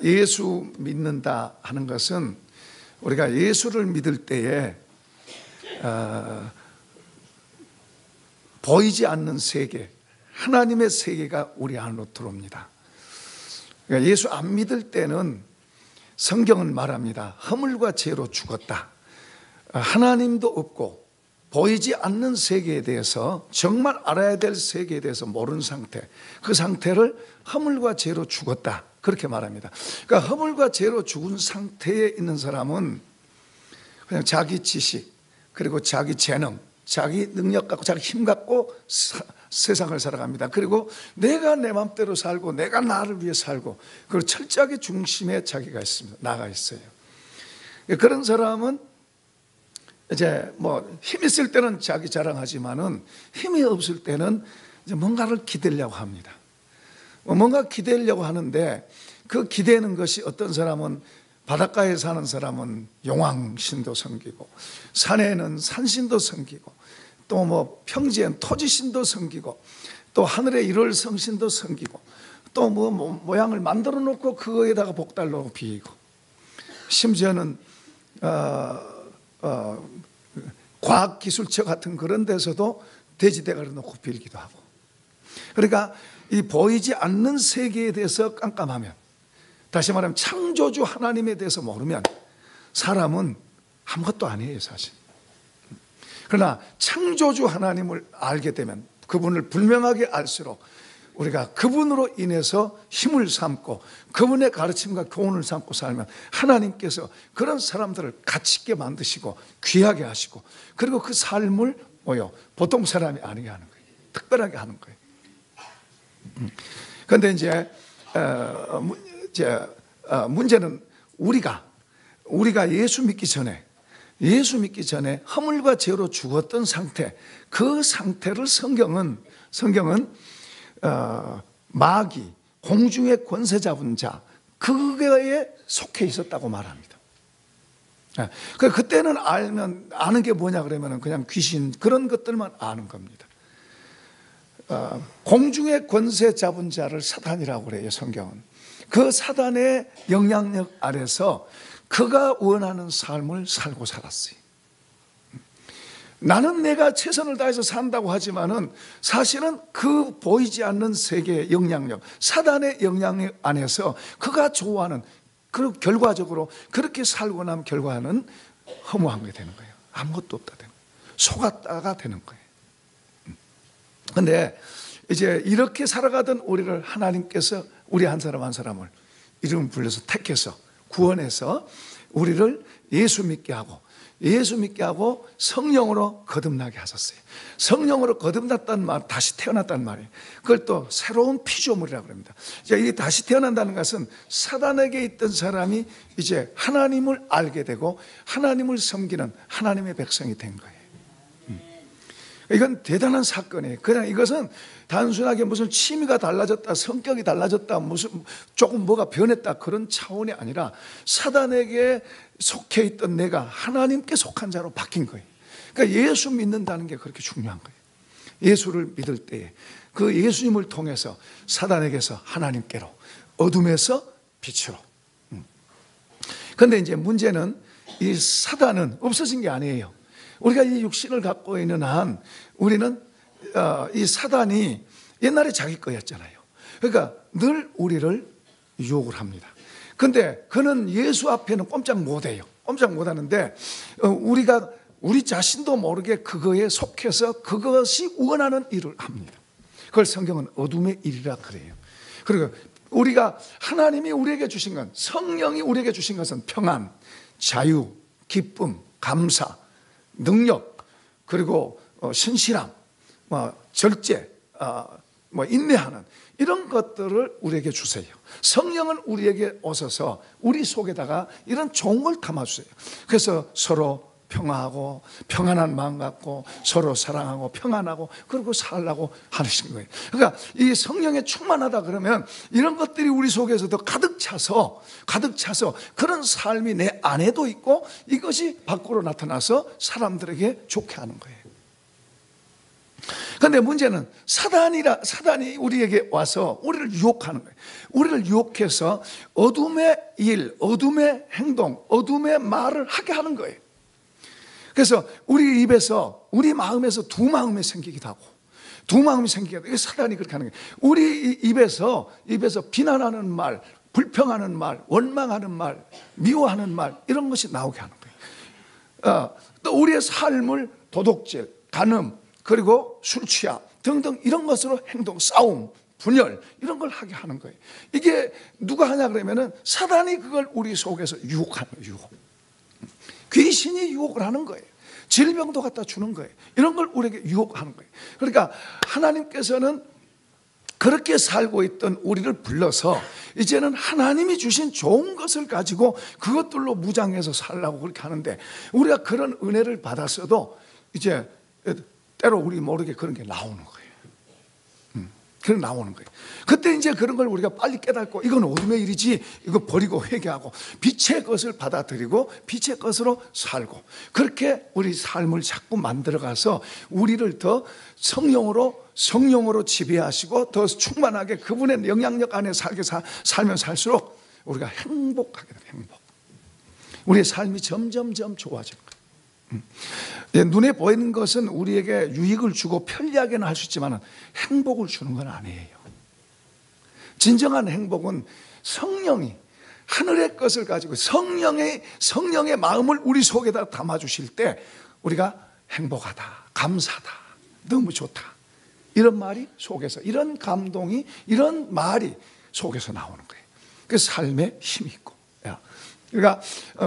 예수 믿는다 하는 것은 우리가 예수를 믿을 때에 보이지 않는 세계, 하나님의 세계가 우리 안으로 들어옵니다. 그러니까 예수 안 믿을 때는 성경은 말합니다. 허물과 죄로 죽었다. 하나님도 없고 보이지 않는 세계에 대해서, 정말 알아야 될 세계에 대해서 모르는 상태, 그 상태를 허물과 죄로 죽었다, 그렇게 말합니다. 그러니까 허물과 죄로 죽은 상태에 있는 사람은 그냥 자기 지식, 그리고 자기 재능, 자기 능력 갖고, 자기 힘 갖고 세상을 살아갑니다. 그리고 내가 내 마음대로 살고, 내가 나를 위해 살고, 그리고 철저하게 중심에 자기가 있습니다. 나가 있어요. 그런 사람은 이제 힘 있을 때는 자기 자랑하지만은 힘이 없을 때는 이제 뭔가를 기대려고 합니다. 뭔가 기대려고 하는데, 그 기대는 것이, 어떤 사람은 바닷가에 사는 사람은 용왕신도 섬기고, 산에는 산신도 섬기고, 또 평지엔 토지신도 섬기고, 또 하늘에 1월 성신도 섬기고, 또 모양을 만들어 놓고 그거에다가 복달로 비이고, 심지어는 과학기술처 같은 그런 데서도 돼지대가리 놓고 빌기도 하고. 그러니까 이 보이지 않는 세계에 대해서 깜깜하면, 다시 말하면 창조주 하나님에 대해서 모르면 사람은 아무것도 아니에요, 사실. 그러나 창조주 하나님을 알게 되면, 그분을 분명하게 알수록 우리가 그분으로 인해서 힘을 삼고 그분의 가르침과 교훈을 삼고 살면 하나님께서 그런 사람들을 가치 있게 만드시고 귀하게 하시고, 그리고 그 삶을 보통 사람이 아니게 하는 거예요. 특별하게 하는 거예요. 그런데 이제 문제는 우리가 예수 믿기 전에 허물과 죄로 죽었던 상태, 그 상태를 성경은 마귀, 공중의 권세 잡은 자, 그거에 속해 있었다고 말합니다. 그때는 아는 게 뭐냐 그러면 그냥 귀신, 그런 것들만 아는 겁니다. 공중의 권세 잡은 자를 사단이라고 그래요, 성경은. 그 사단의 영향력 아래서 그가 원하는 삶을 살고 살았어요. 나는 내가 최선을 다해서 산다고 하지만은 사실은 그 보이지 않는 세계의 영향력, 사단의 영향력 안에서 그가 좋아하는, 그리고 결과적으로 그렇게 살고 나면 결과는 허무한 게 되는 거예요. 아무것도 없다 되는 거예요. 속았다가 되는 거예요. 그런데 이제 이렇게 살아가던 우리를 하나님께서 우리 한 사람 한 사람을 이름 불러서 택해서 구원해서 우리를 예수 믿게 하고 성령으로 거듭나게 하셨어요. 성령으로 거듭났다는 말, 다시 태어났다는 말이에요. 그걸 또 새로운 피조물이라고 합니다. 이 다시 태어난다는 것은 사단에게 있던 사람이 이제 하나님을 알게 되고 하나님을 섬기는 하나님의 백성이 된 거예요. 이건 대단한 사건이에요. 그냥 이것은 단순하게 무슨 취미가 달라졌다, 성격이 달라졌다, 무슨 조금 뭐가 변했다, 그런 차원이 아니라 사단에게 속해 있던 내가 하나님께 속한 자로 바뀐 거예요. 그러니까 예수 믿는다는 게 그렇게 중요한 거예요. 예수를 믿을 때에 그 예수님을 통해서 사단에게서 하나님께로, 어둠에서 빛으로. 그런데 이제 문제는 이 사단은 없어진 게 아니에요. 우리가 이 육신을 갖고 있는 한 우리는 이 사단이 옛날에 자기 거였잖아요. 그러니까 늘 우리를 유혹을 합니다. 그런데 그는 예수 앞에는 꼼짝 못해요. 꼼짝 못하는데 우리 자신도 모르게 그거에 속해서 그것이 원하는 일을 합니다. 그걸 성경은 어둠의 일이라 그래요. 그리고 하나님이 우리에게 주신 건, 성령이 우리에게 주신 것은 평안, 자유, 기쁨, 감사, 능력, 그리고 신실함, 절제, 인내하는 이런 것들을 우리에게 주세요. 성령은 우리에게 오셔서 우리 속에다가 이런 좋은 걸 담아주세요. 그래서 서로 평화하고 평안한 마음 갖고 서로 사랑하고 평안하고 그리고 살라고 하시는 거예요. 그러니까 이 성령에 충만하다 그러면 이런 것들이 우리 속에서도 가득 차서 그런 삶이 내 안에도 있고 이것이 밖으로 나타나서 사람들에게 좋게 하는 거예요. 그런데 문제는 사단이 우리에게 와서 우리를 유혹하는 거예요. 우리를 유혹해서 어둠의 일, 어둠의 행동, 어둠의 말을 하게 하는 거예요. 그래서 우리 입에서, 우리 마음에서 두 마음이 생기기도 하고, 두 마음이 생기기도 하고, 이게 사단이 그렇게 하는 거예요. 우리 입에서 비난하는 말, 불평하는 말, 원망하는 말, 미워하는 말, 이런 것이 나오게 하는 거예요. 또 우리의 삶을 도둑질, 간음, 그리고 술 취하 등등 이런 것으로 행동, 싸움, 분열 이런 걸 하게 하는 거예요. 이게 누가 하냐 그러면은 사단이 그걸 우리 속에서 유혹하는 거예요. 유혹. 귀신이 유혹을 하는 거예요. 질병도 갖다 주는 거예요. 이런 걸 우리에게 유혹하는 거예요. 그러니까 하나님께서는 그렇게 살고 있던 우리를 불러서 이제는 하나님이 주신 좋은 것을 가지고 그것들로 무장해서 살라고 그렇게 하는데, 우리가 그런 은혜를 받았어도 이제 때로 우리 모르게 그런 게 나오는 거예요. 그런 나오는 거예요. 그때 이제 그런 걸 우리가 빨리 깨닫고, 이건 어둠의 일이지, 이거 버리고 회개하고 빛의 것을 받아들이고 빛의 것으로 살고, 그렇게 우리 삶을 자꾸 만들어가서 우리를 더 성령으로 지배하시고 더 충만하게 그분의 영향력 안에 살면 살수록 우리가 행복하게 돼요. 행복. 우리의 삶이 점점 좋아지는 거예요. 눈에 보이는 것은 우리에게 유익을 주고 편리하게는 할 수 있지만 행복을 주는 건 아니에요. 진정한 행복은 성령이 하늘의 것을 가지고 성령의 마음을 우리 속에다 담아주실 때 우리가 행복하다, 감사하다, 너무 좋다, 이런 말이 속에서, 이런 감동이, 이런 말이 속에서 나오는 거예요. 그 삶에 힘이 있고. 그러니까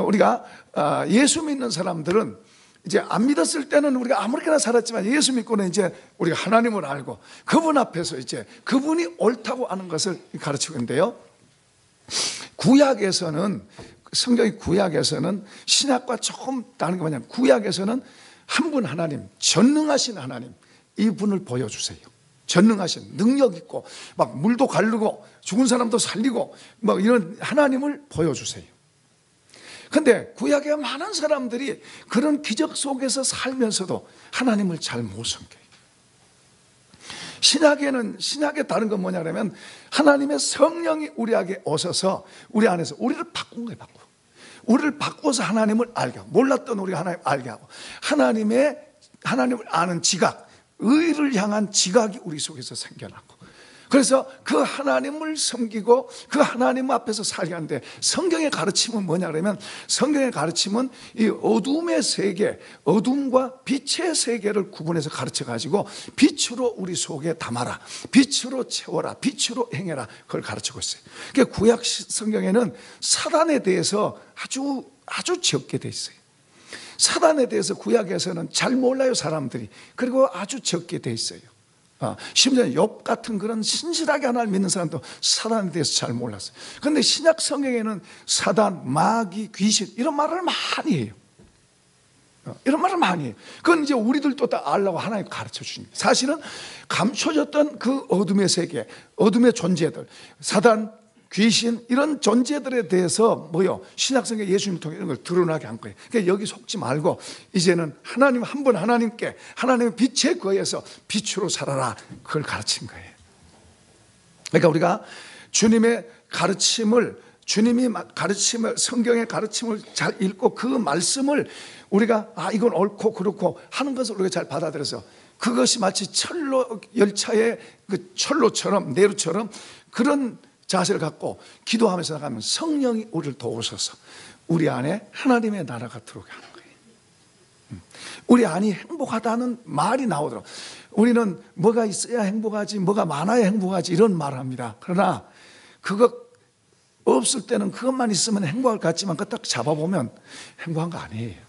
우리가 예수 믿는 사람들은 이제 안 믿었을 때는 우리가 아무렇게나 살았지만, 예수 믿고는 이제 우리가 하나님을 알고 그분 앞에서 이제 그분이 옳다고 하는 것을 가르치고 있는데요. 성경의 구약에서는 신약과 조금 다른 게 뭐냐면, 구약에서는 한 분 하나님, 전능하신 하나님, 이분을 보여주세요. 전능하신, 능력 있고 막 물도 가르고 죽은 사람도 살리고 막 이런 하나님을 보여주세요. 그런데 구약에 많은 사람들이 그런 기적 속에서 살면서도 하나님을 잘 못 섬겨요. 신약에 다른 건 뭐냐면, 하나님의 성령이 우리에게 오셔서 우리 안에서 우리를 바꾼 거예요. 우리를 바꿔서 하나님을 알게 하고, 몰랐던 우리가 하나님을 알게 하고, 하나님을 아는 지각, 의를 향한 지각이 우리 속에서 생겨나고, 그래서 그 하나님을 섬기고 그 하나님 앞에서 살게 하는데, 성경의 가르침은 뭐냐 그러면, 성경의 가르침은 이 어둠의 세계, 어둠과 빛의 세계를 구분해서 가르쳐 가지고 빛으로 우리 속에 담아라, 빛으로 채워라, 빛으로 행해라, 그걸 가르치고 있어요. 그러니까 구약 성경에는 사단에 대해서 아주 적게 돼 있어요. 사단에 대해서 구약에서는 잘 몰라요, 사람들이. 그리고 아주 적게 돼 있어요. 심지어 욥 같은 그런 신실하게 하나님을 믿는 사람도 사단에 대해서 잘 몰랐어요. 그런데 신약 성경에는 사단, 마귀, 귀신 이런 말을 많이 해요. 이런 말을 많이 해요. 그건 이제 우리들도 다 알라고 하나님 가르쳐 주십니다. 사실은 감춰졌던 그 어둠의 세계, 어둠의 존재들, 사단, 귀신 이런 존재들에 대해서 신약성경 예수님 통해 이런 걸 드러나게 한 거예요. 그러니까 여기 속지 말고 이제는 하나님 한 분 하나님께, 하나님의 빛에 거해서 빛으로 살아라, 그걸 가르친 거예요. 그러니까 우리가 주님의 가르침을, 성경의 가르침을 잘 읽고 그 말씀을 우리가 이건 옳고 그렇고 하는 것을 우리가 잘 받아들여서, 그것이 마치 열차의 그 철로처럼, 내루처럼 그런 자세를 갖고 기도하면서 나가면 성령이 우리를 도우셔서 우리 안에 하나님의 나라가 들어오게 하는 거예요. 우리 안이 행복하다는 말이 나오더라고요. 우리는 뭐가 있어야 행복하지, 뭐가 많아야 행복하지, 이런 말을 합니다. 그러나 그거 없을 때는 그것만 있으면 행복할 것 같지만, 그거 딱 잡아보면 행복한 거 아니에요.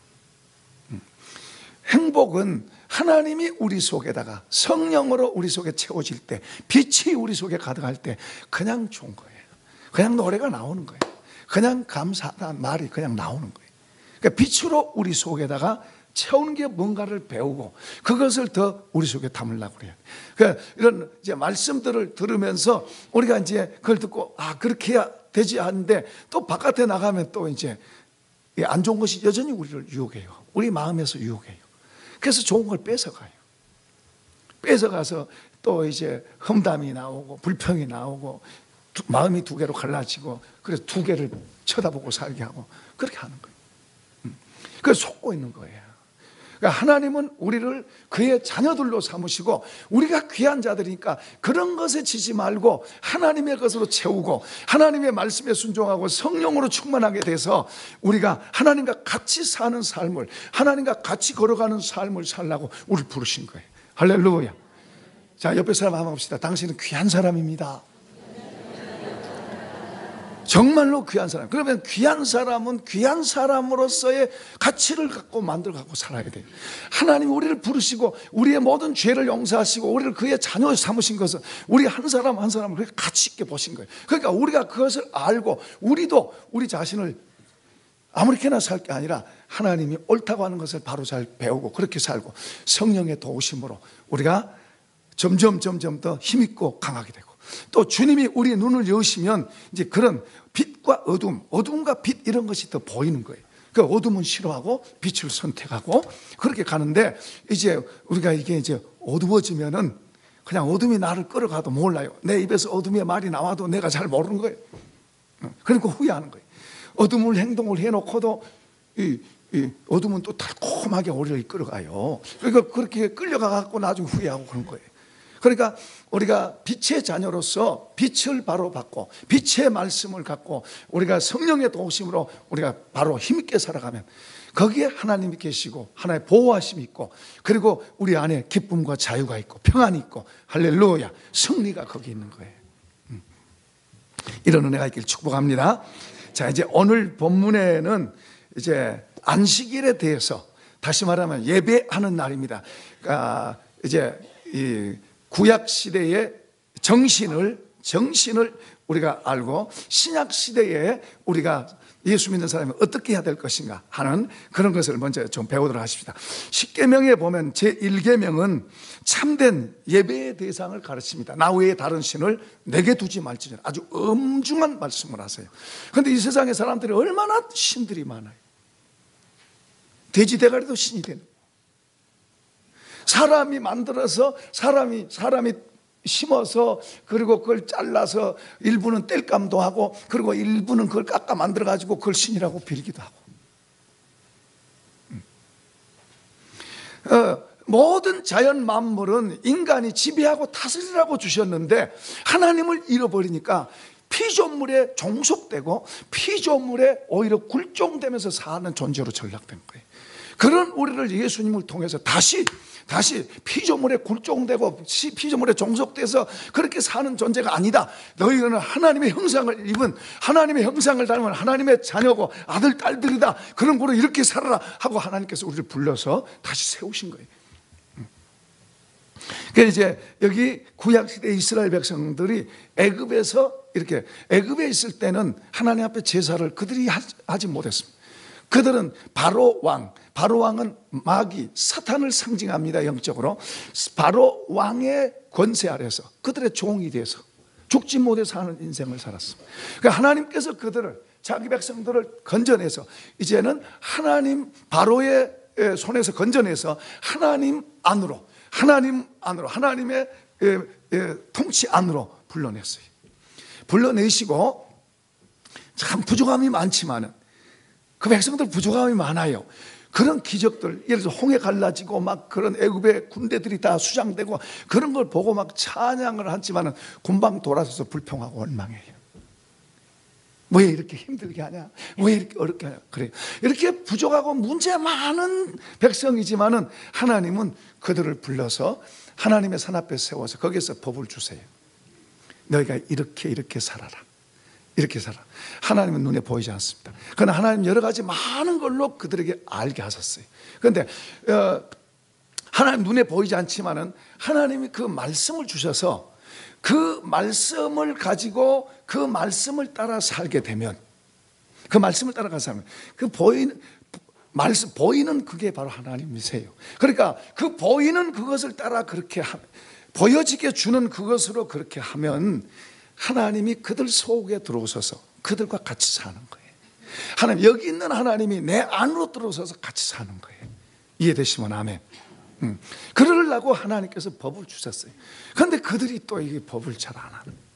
행복은 하나님이 우리 속에다가 성령으로 우리 속에 채워질 때, 빛이 우리 속에 가득할 때 그냥 좋은 거예요. 그냥 노래가 나오는 거예요. 그냥 감사하다는 말이 그냥 나오는 거예요. 그러니까 빛으로 우리 속에다가 채우는 게 뭔가를 배우고 그것을 더 우리 속에 담으려고 그래요. 그러니까 이런 이제 말씀들을 들으면서 우리가 이제 그걸 듣고 그렇게 해야 되지 않는데, 또 바깥에 나가면 또 이제 안 좋은 것이 여전히 우리를 유혹해요. 우리 마음에서 유혹해요. 그래서 좋은 걸 뺏어가요. 뺏어가서 또 이제 험담이 나오고 불평이 나오고 마음이 두 개로 갈라지고 그래서 두 개를 쳐다보고 살게 하고 그렇게 하는 거예요. 그래서 속고 있는 거예요. 그러니까 하나님은 우리를 그의 자녀들로 삼으시고 우리가 귀한 자들이니까 그런 것에 지지 말고 하나님의 것으로 채우고 하나님의 말씀에 순종하고 성령으로 충만하게 돼서 우리가 하나님과 같이 사는 삶을, 하나님과 같이 걸어가는 삶을 살라고 우리를 부르신 거예요. 할렐루야. 자, 옆에 사람 한번 봅시다. 당신은 귀한 사람입니다. 정말로 귀한 사람. 그러면 귀한 사람은 귀한 사람으로서의 가치를 갖고 만들어갖고 살아야 돼요. 하나님 우리를 부르시고 우리의 모든 죄를 용서하시고 우리를 그의 자녀 삼으신 것은 우리 한 사람 한 사람을 그렇게 가치 있게 보신 거예요. 그러니까 우리가 그것을 알고 우리도 우리 자신을 아무렇게나 살 게 아니라 하나님이 옳다고 하는 것을 바로 잘 배우고 그렇게 살고 성령의 도우심으로 우리가 점점 더 힘있고 강하게 되고 또 주님이 우리의 눈을 여시면 이제 그런 빛과 어둠, 어둠과 빛 이런 것이 더 보이는 거예요. 그 어둠은 싫어하고 빛을 선택하고 그렇게 가는데 이제 우리가 이게 이제 어두워지면은 그냥 어둠이 나를 끌어가도 몰라요. 내 입에서 어둠의 말이 나와도 내가 잘 모르는 거예요. 그러니까 후회하는 거예요. 어둠을 행동을 해놓고도 이 어둠은 또 달콤하게 우리를 끌어가요. 그러니까 그렇게 끌려가갖고 나중에 후회하고 그런 거예요. 그러니까 우리가 빛의 자녀로서 빛을 바로 받고 빛의 말씀을 갖고 우리가 성령의 도우심으로 우리가 바로 힘있게 살아가면 거기에 하나님이 계시고 하나님의 보호하심이 있고 그리고 우리 안에 기쁨과 자유가 있고 평안이 있고 할렐루야 승리가 거기 있는 거예요. 이런 은혜가 있길 축복합니다. 자, 이제 오늘 본문에는 이제 안식일에 대해서 다시 말하면 예배하는 날입니다. 그러니까 이제 이 구약 시대의 정신을 우리가 알고 신약 시대에 우리가 예수 믿는 사람이 어떻게 해야 될 것인가 하는 그런 것을 먼저 좀 배우도록 하십시다. 십계명에 보면 제1계명은 참된 예배의 대상을 가르칩니다. 나 외에 다른 신을 내게 두지 말지니라. 아주 엄중한 말씀을 하세요. 그런데 이 세상에 사람들이 얼마나 신들이 많아요. 돼지 대가리도 신이 되는 거예요. 사람이 만들어서 사람이 심어서 그리고 그걸 잘라서 일부는 뗄감도 하고 그리고 일부는 그걸 깎아 만들어 가지고 그걸 신이라고 빌기도 하고 모든 자연 만물은 인간이 지배하고 다스리라고 주셨는데 하나님을 잃어버리니까 피조물에 종속되고 피조물에 오히려 굴종되면서 사는 존재로 전락된 거예요. 그런 우리를 예수님을 통해서 다시 피조물에 굴종되고 피조물에 종속돼서 그렇게 사는 존재가 아니다. 너희는 하나님의 형상을 입은 하나님의 형상을 닮은 하나님의 자녀고 아들 딸들이다. 그런 거로 이렇게 살아라 하고 하나님께서 우리를 불러서 다시 세우신 거예요. 그래서 이제 여기 구약시대 이스라엘 백성들이 애굽에서 이렇게 애굽에 있을 때는 하나님 앞에 제사를 그들이 하지 못했습니다. 그들은 바로 왕은 마귀 사탄을 상징합니다. 영적으로 바로 왕의 권세 아래서 그들의 종이 돼서 죽지 못해 사는 인생을 살았습니다. 그러니까 하나님께서 그들을 자기 백성들을 건져내서 이제는 하나님 바로의 손에서 건져내서 하나님 안으로 하나님의 통치 안으로 불러냈어요. 불러내시고 참 부족함이 많지만은 그 백성들 부족함이 많아요. 그런 기적들, 예를 들어서 홍해 갈라지고 막 그런 애굽의 군대들이 다 수장되고 그런 걸 보고 막 찬양을 하지만은 금방 돌아서서 불평하고 원망해요. 왜 이렇게 힘들게 하냐? 왜 이렇게 어렵게 하냐? 그래요. 이렇게 부족하고 문제 많은 백성이지만은 하나님은 그들을 불러서 하나님의 산 앞에 세워서 거기서 법을 주세요. 너희가 이렇게 살아라. 이렇게 살아. 하나님은 눈에 보이지 않습니다. 그러나 하나님 여러 가지 많은 걸로 그들에게 알게 하셨어요. 그런데 하나님 눈에 보이지 않지만은 하나님이 그 말씀을 주셔서 그 말씀을 가지고 그 말씀을 따라 살게 되면 그 말씀을 따라가서 살면 그 보이는 그게 바로 하나님이세요. 그러니까 그 보이는 그것을 따라 그렇게 보여지게 주는 그것으로 그렇게 하면 하나님이 그들 속에 들어오셔서 그들과 같이 사는 거예요. 하나님, 여기 있는 하나님이 내 안으로 들어오셔서 같이 사는 거예요. 이해되시면 아멘. 그러려고 하나님께서 법을 주셨어요. 그런데 그들이 또 이게 법을 잘 안 하는.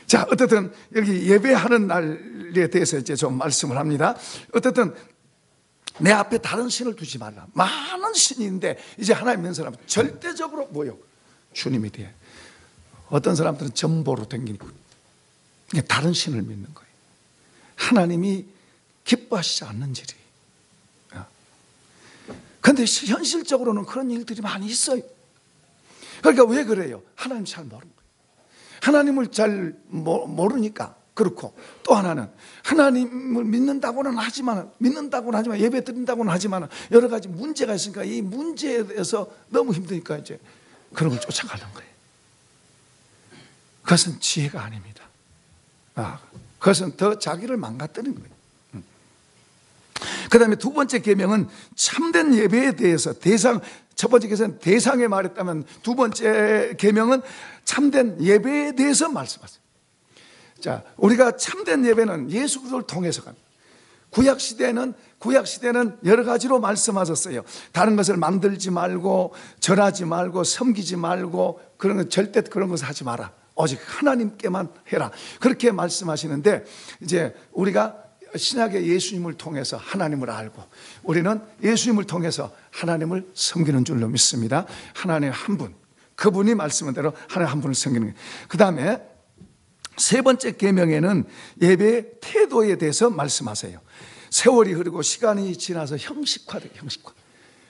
자, 어쨌든 여기 예배하는 날에 대해서 이제 좀 말씀을 합니다. 어쨌든 내 앞에 다른 신을 두지 말라. 많은 신인데 이제 하나님 믿는 사람은 절대적으로 뭐요? 주님이 돼. 어떤 사람들은 전보로 댕기고 다른 신을 믿는 거예요. 하나님이 기뻐하시지 않는 일이. 그런데 현실적으로는 그런 일들이 많이 있어요. 그러니까 왜 그래요? 하나님 잘 모르는 거예요. 하나님을 잘 모르니까 그렇고, 또 하나는 하나님을 믿는다고는 하지만 예배 드린다고는 하지만 여러 가지 문제가 있으니까 이 문제에 대해서 너무 힘드니까 이제 그런 걸 쫓아가는 거예요. 그것은 지혜가 아닙니다. 그것은 더 자기를 망가뜨리는 거예요. 그 다음에 두 번째 계명은 참된 예배에 대해서 첫 번째 계명은 대상에 말했다면 두 번째 계명은 참된 예배에 대해서 말씀하세요. 자, 우리가 참된 예배는 예수 그리스도를 통해서 갑니다. 구약 시대는 여러 가지로 말씀하셨어요. 다른 것을 만들지 말고 절하지 말고 섬기지 말고 절대 그런 것을 하지 마라. 오직 하나님께만 해라. 그렇게 말씀하시는데 이제 우리가 신약의 예수님을 통해서 하나님을 알고 우리는 예수님을 통해서 하나님을 섬기는 줄로 믿습니다. 하나님 한 분, 그분이 말씀한 대로 하나님 한 분을 섬기는 거예요. 그 다음에 세 번째 계명에는 예배의 태도에 대해서 말씀하세요. 세월이 흐르고 시간이 지나서 형식화돼요. 형식화.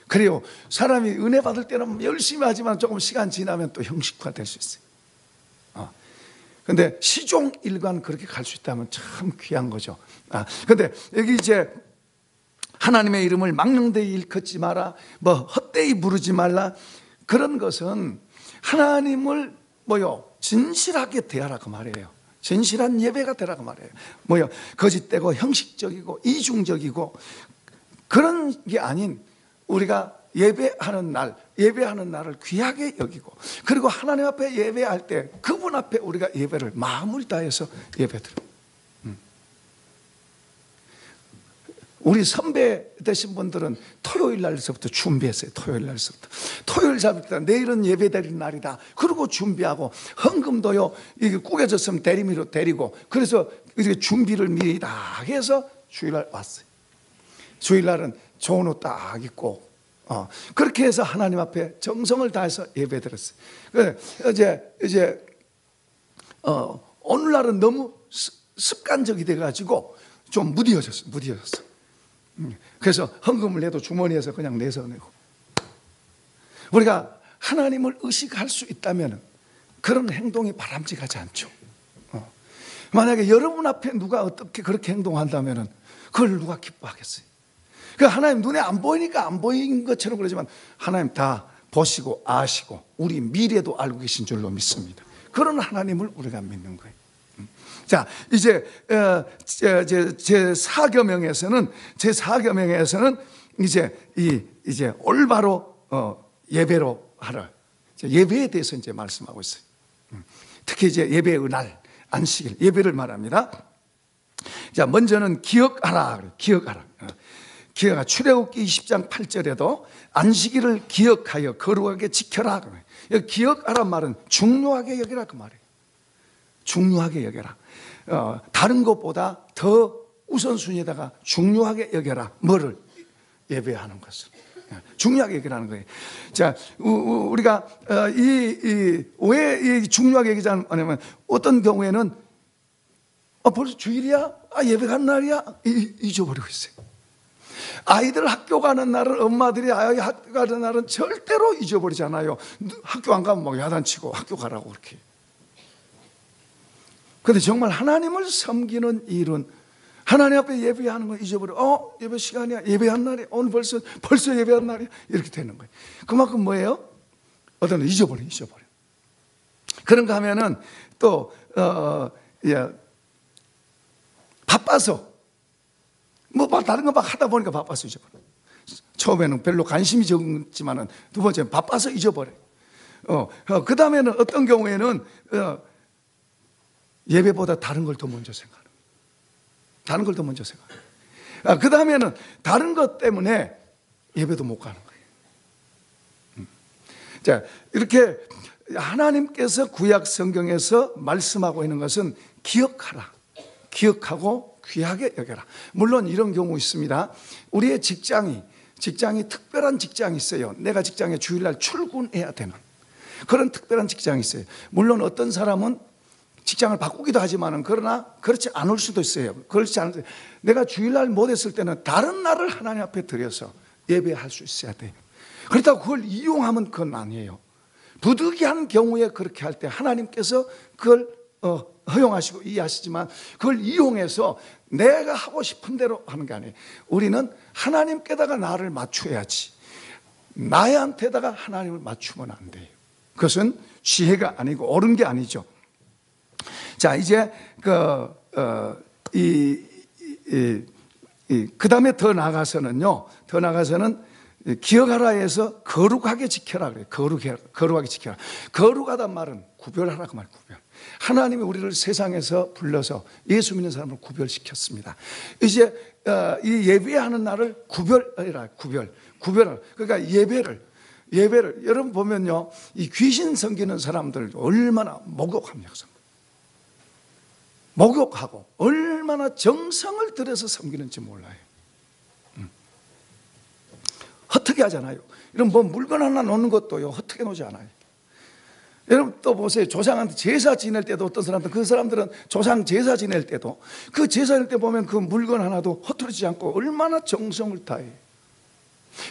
그래요. 사람이 은혜 받을 때는 열심히 하지만 조금 시간 지나면 또 형식화될 수 있어요. 근데 시종일관 그렇게 갈 수 있다면 참 귀한 거죠. 근데 여기 이제 하나님의 이름을 망령되이 일컫지 마라, 헛되이 부르지 말라. 그런 것은 하나님을 진실하게 대하라 그 말이에요. 진실한 예배가 되라고 말이에요. 거짓되고 형식적이고 이중적이고 그런 게 아닌 우리가 예배하는 날을 귀하게 여기고, 그리고 하나님 앞에 예배할 때 그분 앞에 우리가 예배를 마음을 다해서 예배드려. 우리 선배 되신 분들은 토요일 날서부터 준비했어요. 토요일 잡았다. 내일은 예배 드리는 날이다. 그리고 준비하고, 헌금도요, 이게 구겨졌으면 대리미로 데리고, 그래서 이렇게 준비를 미리 다 해서 주일날 왔어요. 주일날은 좋은 옷 딱 입고, 그렇게 해서 하나님 앞에 정성을 다해서 예배 드렸어요. 이제 오늘날은 너무 습관적이 돼가지고 좀 무뎌졌어. 그래서 헌금을 내도 주머니에서 그냥 내서 내고. 우리가 하나님을 의식할 수 있다면 그런 행동이 바람직하지 않죠. 만약에 여러분 앞에 누가 어떻게 그렇게 행동한다면 그걸 누가 기뻐하겠어요? 하나님 눈에 안 보이니까 안 보인 것처럼 그러지만 하나님 다 보시고 아시고 우리 미래도 알고 계신 줄로 믿습니다. 그런 하나님을 우리가 믿는 거예요. 자, 이제 제 4계명에서는 이제 올바로 예배로 하라. 예배에 대해서 이제 말씀하고 있어요. 특히 이제 예배의 날, 안식일, 예배를 말합니다. 자, 먼저는 기억하라. 출애굽기 20장 8절에도 안식일을 기억하여 거룩하게 지켜라. 기억하란 말은 중요하게 여기라 그 말이에요. 중요하게 여겨라. 다른 것보다 더 우선순위에다가 중요하게 여겨라. 뭐를? 예배하는 것을. 중요하게 여기라는 거예요. 자, 우리가 왜 중요하게 여기자면 어떤 경우에는 벌써 주일이야? 예배 가는 날이야? 잊어버리고 있어요. 아이들 학교 가는 날은 엄마들이 아이 학교 가는 날은 절대로 잊어버리잖아요. 학교 안 가면 막 야단치고 학교 가라고 그렇게. 그런데 정말 하나님을 섬기는 일은 하나님 앞에 예배하는 걸 잊어버려. 예배 시간이야. 예배한 날이야. 오늘 벌써 예배한 날이야. 이렇게 되는 거예요. 그만큼 뭐예요? 어떤 잊어버려. 그런가 하면은 또 바빠서 다른 거 막 하다 보니까 바빠서 잊어버려. 처음에는 별로 관심이 적지만은 두 번째는 바빠서 잊어버려. 그 다음에는 어떤 경우에는 예배보다 다른 걸 더 먼저 생각하는. 그 다음에는 다른 것 때문에 예배도 못 가는 거예요. 자, 이렇게 하나님께서 구약 성경에서 말씀하고 있는 것은 기억하라. 기억하고 귀하게 여겨라. 물론 이런 경우 있습니다. 우리의 직장이 특별한 직장이 있어요. 내가 직장에 주일날 출근해야 되는 그런 특별한 직장이 있어요. 물론 어떤 사람은 직장을 바꾸기도 하지만 그러나 그렇지 않을 수도 있어요. 그렇지 않을 때 내가 주일날 못했을 때는 다른 날을 하나님 앞에 드려서 예배할 수 있어야 돼요. 그렇다고 그걸 이용하면 그건 아니에요. 부득이한 경우에 그렇게 할 때 하나님께서 그걸 허용하시고 이해하시지만 그걸 이용해서 내가 하고 싶은 대로 하는 게 아니에요. 우리는 하나님께다가 나를 맞춰야지 나한테다가 하나님을 맞추면 안 돼요. 그것은 지혜가 아니고 옳은 게 아니죠. 자, 이제 그 다음에 더 나가서는 기억하라에서 거룩하게 지켜라 그래요. 거룩하게 지켜라. 거룩하단 말은 구별하라 그 말, 구별. 하나님이 우리를 세상에서 불러서 예수 믿는 사람을 구별시켰습니다. 이제 이 예배하는 날을 구별하라. 구별하라. 그러니까 예배를 여러분 보면요, 이 귀신 섬기는 사람들 얼마나 목욕합니까? 목욕하고 얼마나 정성을 들여서 섬기는지 몰라요. 헛되게 하잖아요. 이런 뭐 물건 하나 놓는 것도요, 헛되게 놓지 않아요. 여러분 또 보세요. 조상한테 제사 지낼 때도 어떤 사람들, 그 사람들은 조상 제사 지낼 때도 그 제사 지낼 때 보면 그 물건 하나도 허투루지 않고 얼마나 정성을 다해.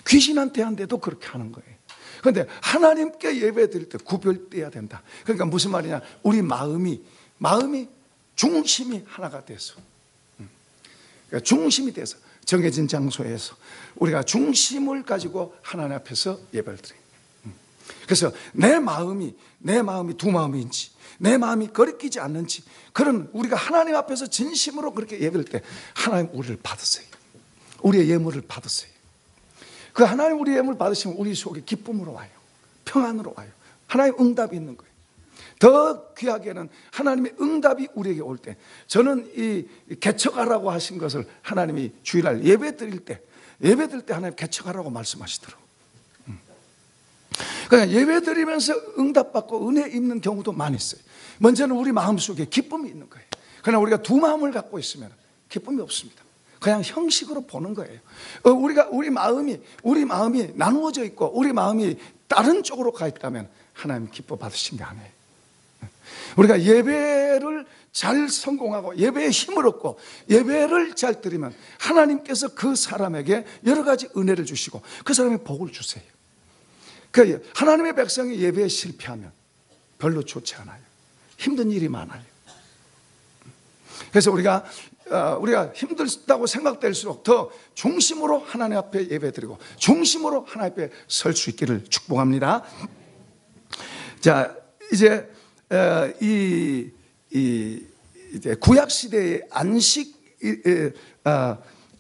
귀신한테 한데도 그렇게 하는 거예요. 그런데 하나님께 예배 드릴 때 구별돼야 된다. 그러니까 무슨 말이냐, 우리 마음이 중심이 하나가 돼서, 그러니까 중심이 돼서 정해진 장소에서 우리가 중심을 가지고 하나님 앞에서 예배를 드려요. 그래서 내 마음이 두 마음인지, 내 마음이 거리끼지 않는지, 그런 우리가 하나님 앞에서 진심으로 그렇게 예배할 때 하나님 우리를 받으세요. 우리의 예물을 받으세요. 그 하나님 우리의 예물을 받으시면 우리 속에 기쁨으로 와요. 평안으로 와요. 하나님 응답이 있는 거예요. 더 귀하게는 하나님의 응답이 우리에게 올 때, 저는 이 개척하라고 하신 것을 하나님이 주일날 예배 드릴 때 하나님 개척하라고 말씀하시더라고요. 그러니까 예배 드리면서 응답받고 은혜 입는 경우도 많이 있어요. 먼저는 우리 마음속에 기쁨이 있는 거예요. 그러나 우리가 두 마음을 갖고 있으면 기쁨이 없습니다. 그냥 형식으로 보는 거예요. 우리 마음이 나누어져 있고 우리 마음이 다른 쪽으로 가 있다면 하나님 기뻐 받으신 게 아니에요. 우리가 예배를 잘 성공하고 예배에 힘을 얻고 예배를 잘 드리면 하나님께서 그 사람에게 여러 가지 은혜를 주시고 그 사람의 복을 주세요. 그 하나님의 백성이 예배에 실패하면 별로 좋지 않아요. 힘든 일이 많아요. 그래서 우리가 힘들다고 생각될수록 더 중심으로 하나님 앞에 예배드리고 중심으로 하나님 앞에 설 수 있기를 축복합니다. 자, 이제 이제 구약 시대의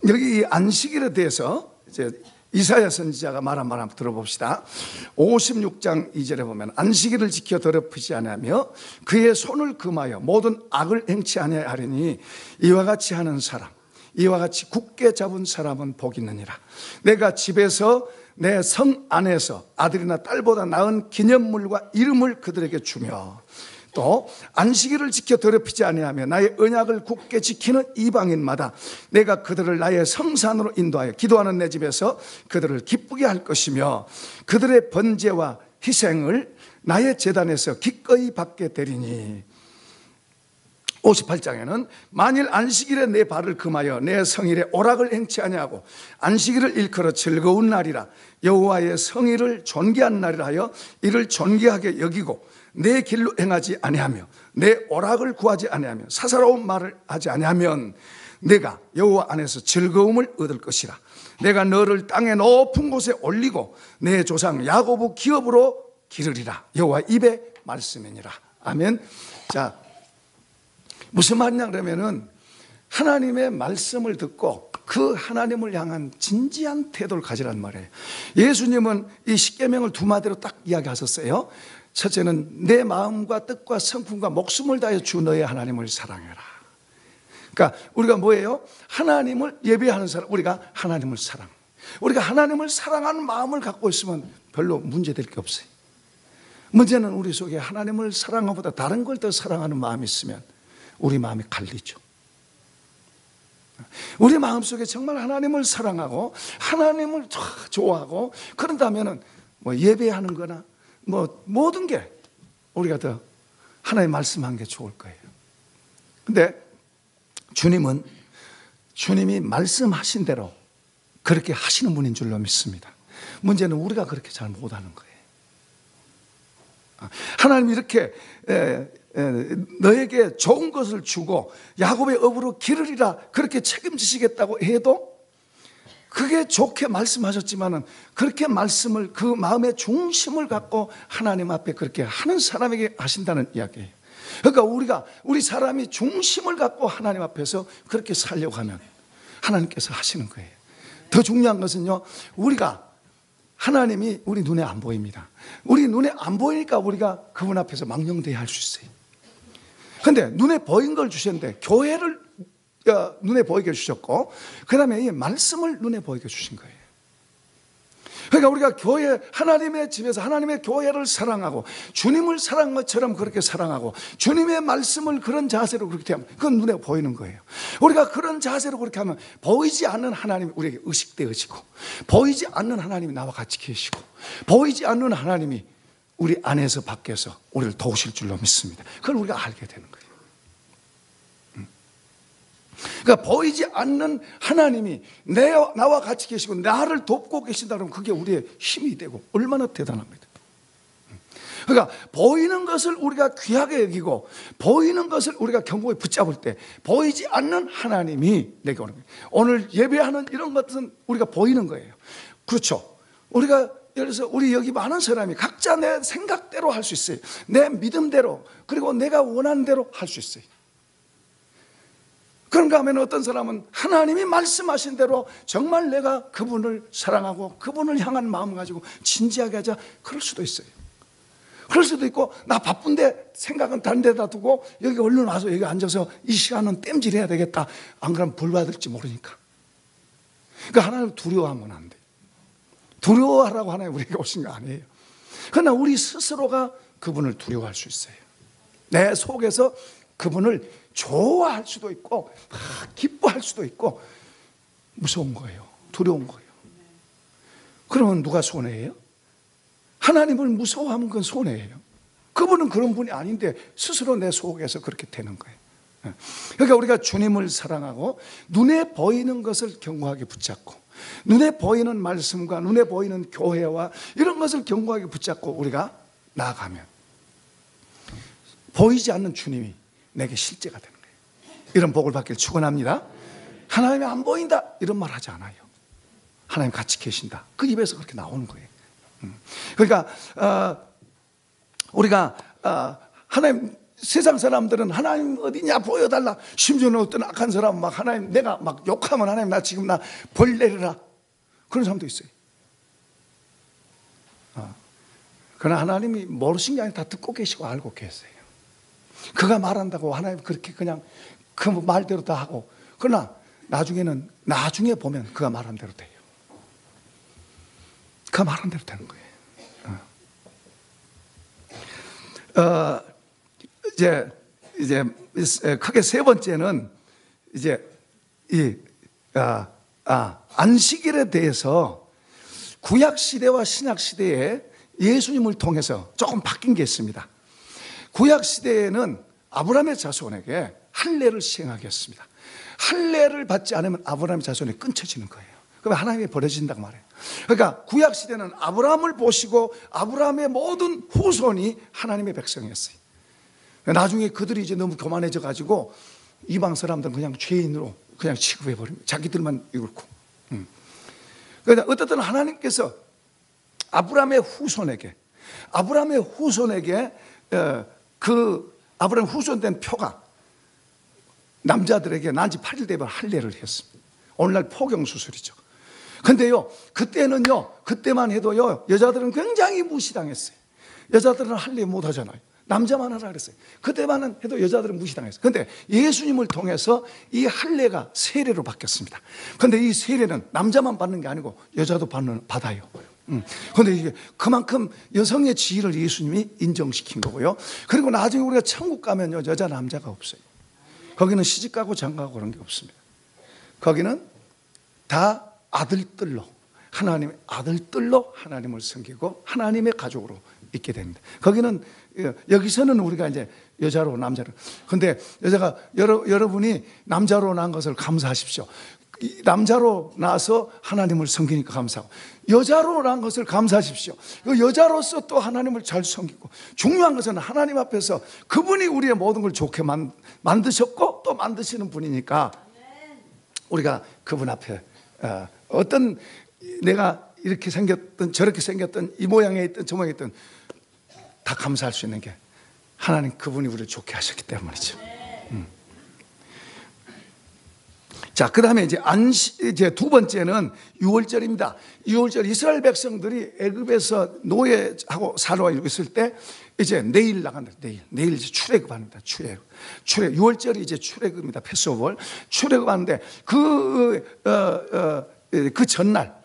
여기 안식일에 대해서 이제 이사야 선지자가 말한 말 한번 들어봅시다. 56장 2절에 보면 안식일을 지켜 더럽히지 아니하며 그의 손을 금하여 모든 악을 행치 아니하리니 이와 같이 하는 사람, 이와 같이 굳게 잡은 사람은 복 있느니라. 내가 집에서 내 성 안에서 아들이나 딸보다 나은 기념물과 이름을 그들에게 주며 또 안식일을 지켜 더럽히지 아니하며 나의 언약을 굳게 지키는 이방인마다 내가 그들을 나의 성산으로 인도하여 기도하는 내 집에서 그들을 기쁘게 할 것이며 그들의 번제와 희생을 나의 제단에서 기꺼이 받게 되리니 58장에는 만일 안식일에 내 발을 금하여 내 성일에 오락을 행치 아니하고 안식일을 일컬어 즐거운 날이라 여호와의 성일을 존귀한 날이라 하여 이를 존귀하게 여기고 내 길로 행하지 아니하며 내 오락을 구하지 아니하며 사사로운 말을 하지 아니하면 내가 여호와 안에서 즐거움을 얻을 것이라. 내가 너를 땅의 높은 곳에 올리고 내 조상 야곱의 기업으로 기르리라. 여호와 입의 말씀이니라. 아멘. 자, 무슨 말이냐 그러면은 하나님의 말씀을 듣고 그 하나님을 향한 진지한 태도를 가지란 말이에요. 예수님은 이 십계명을 두 마디로 딱 이야기하셨어요. 첫째는 내 마음과 뜻과 성품과 목숨을 다해 주 너의 하나님을 사랑해라. 그러니까 우리가 뭐예요? 하나님을 예배하는 사람, 우리가 하나님을 사랑. 우리가 하나님을 사랑하는 마음을 갖고 있으면 별로 문제될 게 없어요. 문제는 우리 속에 하나님을 사랑하보다 다른 걸 더 사랑하는 마음이 있으면 우리 마음이 갈리죠. 우리 마음속에 정말 하나님을 사랑하고 하나님을 좋아하고 그런다면은 뭐 예배하는 거나 뭐 모든 게 우리가 더 하나님 말씀한 게 좋을 거예요. 근데 주님이 말씀하신 대로 그렇게 하시는 분인 줄로 믿습니다. 문제는 우리가 그렇게 잘 못하는 거예요. 하나님이 이렇게 너에게 좋은 것을 주고 야곱의 업으로 기르리라 그렇게 책임지시겠다고 해도 그게 좋게 말씀하셨지만은 그렇게 말씀을 그 마음의 중심을 갖고 하나님 앞에 그렇게 하는 사람에게 하신다는 이야기예요. 그러니까 우리 사람이 중심을 갖고 하나님 앞에서 그렇게 살려고 하면 하나님께서 하시는 거예요. 더 중요한 것은요, 하나님이 우리 눈에 안 보입니다. 우리 눈에 안 보이니까 우리가 그분 앞에서 망령되어야 할 수 있어요. 그런데 눈에 보인 걸 주셨는데 교회를 눈에 보이게 주셨고 그 다음에 이 말씀을 눈에 보이게 주신 거예요. 그러니까 우리가 하나님의 집에서 하나님의 교회를 사랑하고 주님을 사랑한 것처럼 그렇게 사랑하고 주님의 말씀을 그런 자세로 그렇게 하면 그건 눈에 보이는 거예요. 우리가 그런 자세로 그렇게 하면 보이지 않는 하나님이 우리에게 의식되어지고 보이지 않는 하나님이 나와 같이 계시고 보이지 않는 하나님이 우리 안에서 밖에서 우리를 도우실 줄로 믿습니다. 그걸 우리가 알게 되는 거예요. 그러니까 보이지 않는 하나님이 나와 같이 계시고 나를 돕고 계신다 그러면 그게 우리의 힘이 되고 얼마나 대단합니다. 그러니까 보이는 것을 우리가 귀하게 여기고 보이는 것을 우리가 견고히 붙잡을 때 보이지 않는 하나님이 내게 오는 거예요. 오늘 예배하는 이런 것은 우리가 보이는 거예요. 그렇죠. 우리가 예를 들어서 우리 여기 많은 사람이 각자 내 생각대로 할 수 있어요. 내 믿음대로 그리고 내가 원하는 대로 할 수 있어요. 그런가 하면 어떤 사람은 하나님이 말씀하신 대로 정말 내가 그분을 사랑하고 그분을 향한 마음을 가지고 진지하게 하자 그럴 수도 있어요. 그럴 수도 있고 나 바쁜데 생각은 다른 데다 두고 여기 얼른 와서 여기 앉아서 이 시간은 땜질해야 되겠다. 안 그러면 벌 받을지 모르니까. 그러니까 하나님 두려워하면 안 돼요. 두려워하라고 하나님 우리에게 오신 거 아니에요. 그러나 우리 스스로가 그분을 두려워할 수 있어요. 내 속에서 그분을 좋아할 수도 있고 기뻐할 수도 있고 무서운 거예요. 두려운 거예요. 그러면 누가 손해예요? 하나님을 무서워하면 그건 손해예요. 그분은 그런 분이 아닌데 스스로 내 속에서 그렇게 되는 거예요. 그러니까 우리가 주님을 사랑하고 눈에 보이는 것을 견고하게 붙잡고 눈에 보이는 말씀과 눈에 보이는 교회와 이런 것을 견고하게 붙잡고 우리가 나아가면 보이지 않는 주님이 내게 실제가 되는 거예요. 이런 복을 받길 축원합니다. 하나님이 안 보인다 이런 말 하지 않아요. 하나님 같이 계신다. 그 입에서 그렇게 나오는 거예요. 그러니까 우리가 하나님 세상 사람들은 하나님 어디냐 보여달라. 심지어는 어떤 악한 사람은 막 하나님 내가 막 욕하면 하나님 나 지금 나 벌 내리라 그런 사람도 있어요. 그러나 하나님이 모르신 게 아니라 다 듣고 계시고 알고 계세요. 그가 말한다고 하나님 그렇게 그냥 그 말대로 다 하고 그러나 나중에 보면 그가 말한 대로 돼요. 그가 말한 대로 되는 거예요. 이제 크게 세 번째는 이제 안식일에 대해서 구약 시대와 신약 시대에 예수님을 통해서 조금 바뀐 게 있습니다. 구약 시대에는 아브라함의 자손에게 할례를 시행하게 했습니다. 할례를 받지 않으면 아브라함의 자손이 끊쳐지는 거예요. 그러면 하나님이 버려진다고 말해요. 그러니까 구약 시대는 아브라함을 보시고 아브라함의 모든 후손이 하나님의 백성이었어요. 나중에 그들이 이제 너무 교만해져 가지고 이방 사람들은 그냥 죄인으로 그냥 취급해 버립니다. 자기들만 이렇고. 그러니까 어쨌든 하나님께서 아브라함의 후손에게 그 아브라함 후손된 표가 남자들에게 난지 8일 되면 할례를 했습니다. 오늘날 포경 수술이죠. 근데요, 그때만 해도요, 여자들은 굉장히 무시당했어요. 여자들은 할례 못 하잖아요. 남자만 하라 그랬어요. 그때만은 해도 여자들은 무시당했어요. 그런데 예수님을 통해서 이 할례가 세례로 바뀌었습니다. 그런데 이 세례는 남자만 받는 게 아니고 여자도 받아요. 그런데 이게 그만큼 여성의 지위를 예수님이 인정시킨 거고요. 그리고 나중에 우리가 천국 가면요, 여자 남자가 없어요. 거기는 시집가고 장가가고 그런 게 없습니다. 거기는 다 아들들로, 하나님의 아들들로 하나님을 섬기고 하나님의 가족으로 있게 됩니다. 거기는, 여기서는 우리가 이제 여자로 남자로. 근데 여자가, 여러분이 남자로 난 것을 감사하십시오. 남자로 나서 하나님을 섬기니까 감사하고, 여자로 난 것을 감사하십시오. 여자로서 또 하나님을 잘 섬기고, 중요한 것은 하나님 앞에서 그분이 우리의 모든 걸 좋게 만드셨고 또 만드시는 분이니까 우리가 그분 앞에 어떤 내가 이렇게 생겼든 저렇게 생겼든 이 모양에 있든 저 모양에 있든 다 감사할 수 있는 게 하나님 그분이 우리를 좋게 하셨기 때문이죠. 자, 그 다음에 이제 두 번째는 유월절입니다. 유월절, 이스라엘 백성들이 애굽에서 노예하고 살아와 있을 때 이제 내일 나간다. 내일 이제 출애굽합니다. 출애굽. 유월절이 이제 출애굽입니다. 패스오버. 출애굽하는데 그 전날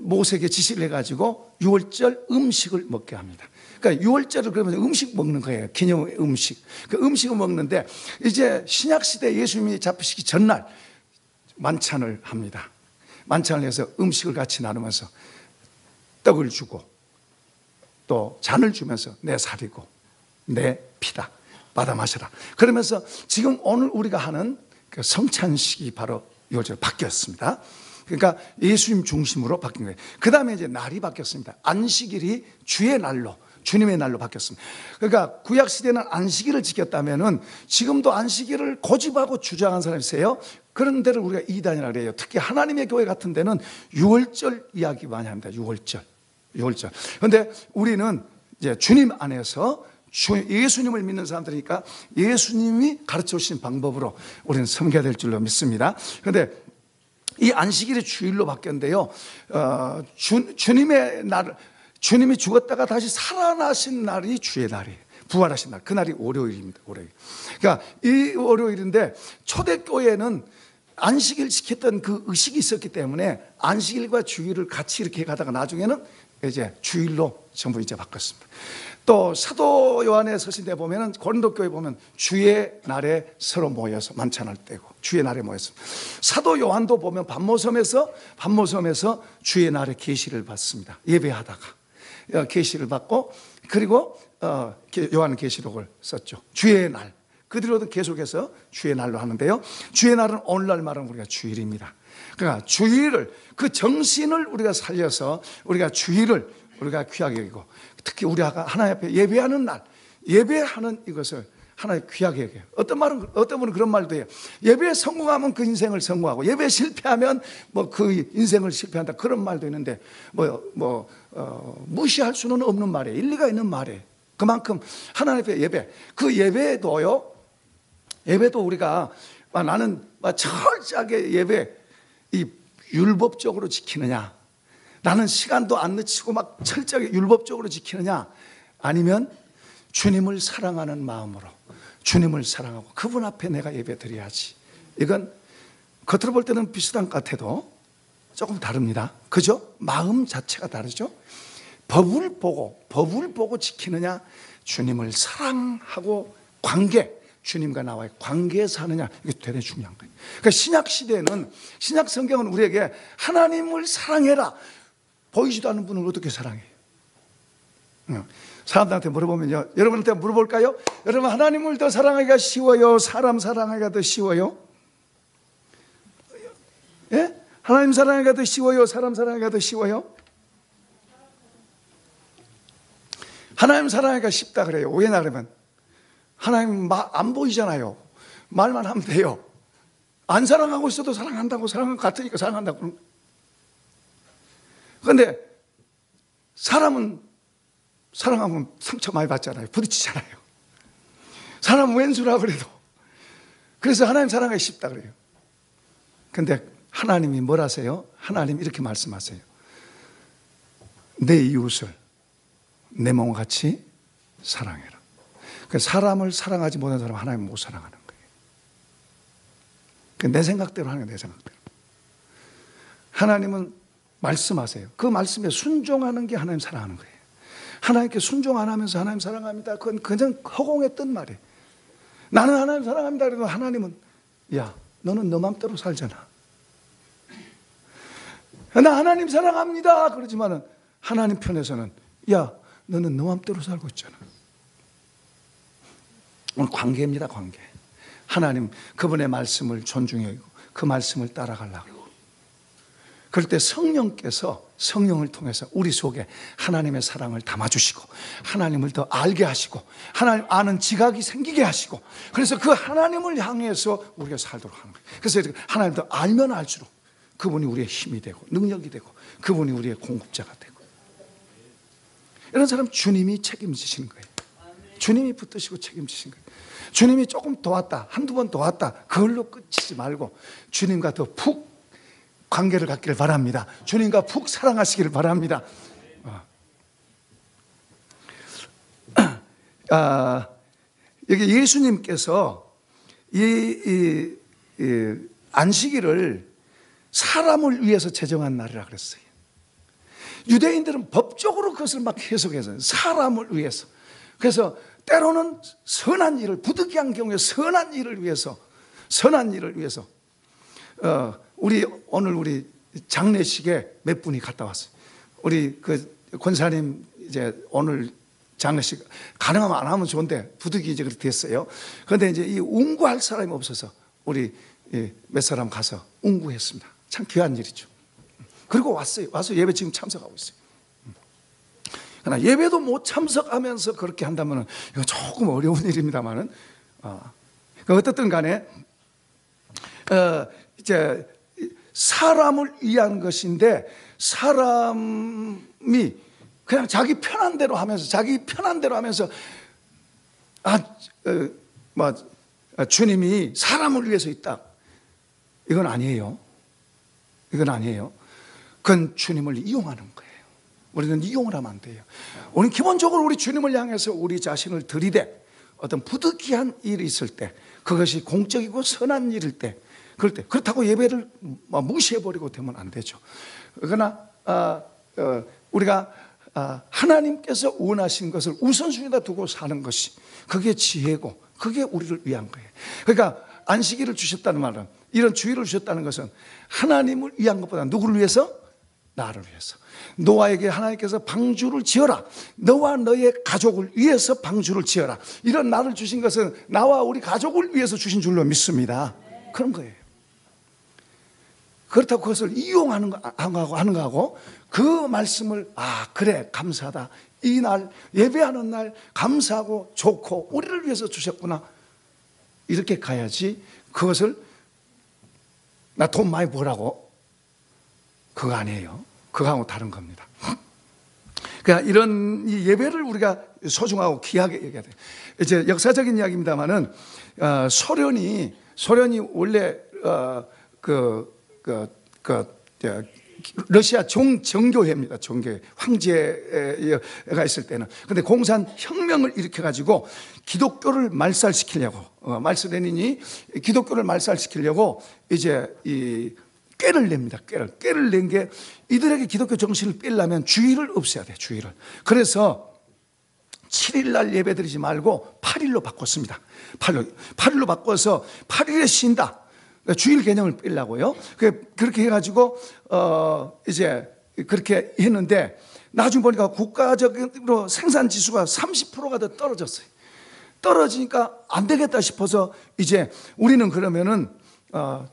모세에게 지시를 해가지고 유월절 음식을 먹게 합니다. 그러니까 유월절을 그러면 음식 먹는 거예요. 기념 음식. 그 음식을 먹는데 이제 신약시대 예수님이 잡히시기 전날 만찬을 합니다. 만찬을 해서 음식을 같이 나누면서 떡을 주고 또 잔을 주면서 내 살이고 내 피다. 받아 마셔라. 그러면서 지금 오늘 우리가 하는 그 성찬식이 바로 유월절 바뀌었습니다. 그러니까 예수님 중심으로 바뀐 거예요. 그 다음에 이제 날이 바뀌었습니다. 안식일이 주의 날로, 주님의 날로 바뀌었습니다. 그러니까 구약시대는 안식일을 지켰다면은 지금도 안식일을 고집하고 주장한 사람이 있어요. 그런 데를 우리가 이단이라고 그래요. 특히 하나님의 교회 같은 데는 유월절 이야기 많이 합니다. 유월절. 그런데 우리는 이제 주님 안에서 예수님을 믿는 사람들이니까 예수님이 가르쳐 주신 방법으로 우리는 섬겨야 될 줄로 믿습니다. 그런데 이 안식일이 주일로 바뀌었는데요. 주님의 날, 주님이 죽었다가 다시 살아나신 날이 주의 날이에요. 부활하신 날. 그날이 월요일입니다. 월요일. 그러니까 이 월요일인데 초대교회는 안식일 지켰던 그 의식이 있었기 때문에 안식일과 주일을 같이 이렇게 가다가 나중에는 이제 주일로 전부 이제 바꿨습니다. 또 사도 요한의 서신에 보면은 고린도 교회 보면 주의 날에 서로 모여서 만찬할 때고 주의 날에 모였습니다. 사도 요한도 보면 반모섬에서 주의 날에 계시를 받습니다. 예배하다가 계시를 받고 그리고 요한 계시록을 썼죠. 주의 날. 그 뒤로도 계속해서 주의 날로 하는데요. 주의 날은 오늘날 말하면 우리가 주일입니다. 그러니까 주일을 그 정신을 우리가 살려서 우리가 주일을 우리가 귀하게 여기고 특히 우리가 하나님 앞에 예배하는 날, 예배하는 이것을 하나님 귀하게 여겨요. 어떤 분은 그런 말도 해요. 예배에 성공하면 그 인생을 성공하고 예배에 실패하면 뭐 그 인생을 실패한다. 그런 말도 있는데 무시할 수는 없는 말이에요. 일리가 있는 말이에요. 그만큼 하나님 앞에 예배, 그 예배도요. 예배도 우리가 나는 철저하게 예배 이 율법적으로 지키느냐, 나는 시간도 안 늦추고 막 철저하게 율법적으로 지키느냐, 아니면 주님을 사랑하는 마음으로 주님을 사랑하고 그분 앞에 내가 예배 드려야지. 이건 겉으로 볼 때는 비슷한 것 같아도 조금 다릅니다. 그죠? 마음 자체가 다르죠. 법을 보고 지키느냐, 주님을 사랑하고 주님과 나와의 관계에서 하느냐, 이게 되게 중요한 거예요. 그러니까 신약시대는, 신약 성경은 우리에게 하나님을 사랑해라. 보이지도 않는 분을 어떻게 사랑해요? 사람들한테 물어보면요. 여러분한테 물어볼까요? 여러분, 하나님을 더 사랑하기가 쉬워요? 사람 사랑하기가 더 쉬워요? 예? 하나님 사랑하기가 더 쉬워요? 사람 사랑하기가 더 쉬워요? 하나님 사랑하기가 쉽다 그래요. 왜냐하면 하나님 안 보이잖아요. 말만 하면 돼요. 안 사랑하고 있어도 사랑한다고, 사랑한 것 같으니까 사랑한다고. 그런데 사람은 사랑하면 상처 많이 받잖아요. 부딪히잖아요. 사람은 왼수라 그래도. 그래서 하나님 사랑하기 쉽다 그래요. 그런데 하나님이 뭘 하세요? 하나님 이렇게 말씀하세요. 내 이웃을 내 몸같이 사랑해라. 그 사람을 사랑하지 못하는 사람은 하나님 못 사랑하는 거예요. 내 생각대로 하는 거예요. 내 생각대로. 하나님은 말씀하세요. 그 말씀에 순종하는 게 하나님 사랑하는 거예요. 하나님께 순종 안 하면서 하나님 사랑합니다, 그건 그냥 허공에 뜬 말이에요. 나는 하나님 사랑합니다 그래도 하나님은 야, 너는 너 맘대로 살잖아. 나 하나님 사랑합니다 그러지만은 하나님 편에서는 야, 너는 너 맘대로 살고 있잖아. 오늘 관계입니다, 관계. 하나님 그분의 말씀을 존중해 여기고 그 말씀을 따라가려고. 그럴 때 성령께서 성령을 통해서 우리 속에 하나님의 사랑을 담아주시고 하나님을 더 알게 하시고 하나님 아는 지각이 생기게 하시고 그래서 그 하나님을 향해서 우리가 살도록 하는 거예요. 그래서 하나님을 더 알면 알수록 그분이 우리의 힘이 되고 능력이 되고 그분이 우리의 공급자가 되고 이런 사람 주님이 책임지시는 거예요. 주님이 붙드시고 책임지신 거예요. 주님이 조금 도왔다, 한두 번 도왔다 그걸로 끝이지 말고 주님과 더 푹 관계를 갖기를 바랍니다. 주님과 푹 사랑하시기를 바랍니다. 여기 예수님께서 이 안식일을 사람을 위해서 제정한 날이라 그랬어요. 유대인들은 법적으로 그것을 막 해석해서 사람을 위해서. 그래서 때로는 선한 일을 부득이한 경우에 선한 일을 위해서 오늘 우리 장례식에 몇 분이 갔다 왔어요. 우리 그 권사님 이제 오늘 장례식 가능하면 안 하면 좋은데 부득이 이제 그렇게 됐어요. 그런데 이제 이 운구할 사람이 없어서 우리 몇 사람 가서 운구했습니다. 참 귀한 일이죠. 그리고 와서 예배 지금 참석하고 있어요. 그러나 예배도 못 참석하면서 그렇게 한다면 이거 조금 어려운 일입니다만은 어떻든 간에 이제 사람을 위한 것인데 사람이 그냥 자기 편한 대로 하면서 주님이 사람을 위해서 있다. 이건 아니에요. 그건 주님을 이용하는 거예요. 우리는 이용을 하면 안 돼요. 우리는 기본적으로 우리 주님을 향해서 우리 자신을 들이대 어떤 부득이한 일이 있을 때 그것이 공적이고 선한 일일 때 그럴 때 그렇다고 예배를 무시해버리고 되면 안 되죠. 그러나 우리가 하나님께서 원하신 것을 우선순위에다 두고 사는 것이 그게 지혜고 그게 우리를 위한 거예요. 그러니까 안식일을 주셨다는 말은 이런 주일을 주셨다는 것은 하나님을 위한 것보다 누구를 위해서? 나를 위해서. 노아에게 하나님께서 방주를 지어라. 너와 너의 가족을 위해서 방주를 지어라. 이런 나를 주신 것은 나와 우리 가족을 위해서 주신 줄로 믿습니다. 그런 거예요. 그렇다고 그것을 이용하는 거하고 그 말씀을 그래 감사하다. 이 날 예배하는 날 감사하고 좋고 우리를 위해서 주셨구나. 이렇게 가야지 그것을 나 돈 많이 벌라고 그거 아니에요. 그거하고 다른 겁니다. 그러니까 이런 이 예배를 우리가 소중하고 귀하게 얘기해야 돼요. 이제 역사적인 이야기입니다만은 소련이 원래 러시아 정교회입니다. 정교회 황제가 있을 때는. 근데 공산 혁명을 일으켜가지고 기독교를 말살시키려고 말스 레닌이 기독교를 말살시키려고 이제 이 꾀를 냅니다. 꾀를 낸 게 이들에게 기독교 정신을 빼려면 주일을 없애야 돼. 주일을. 그래서 7일 날 예배 드리지 말고 8일로 바꿨습니다. 8일로 바꿔서 8일에 쉰다. 주일 개념을 빼려고요. 그렇게 해가지고 이제 그렇게 했는데 나중에 보니까 국가적으로 생산 지수가 30%가 더 떨어졌어요. 떨어지니까 안 되겠다 싶어서 이제 우리는 그러면은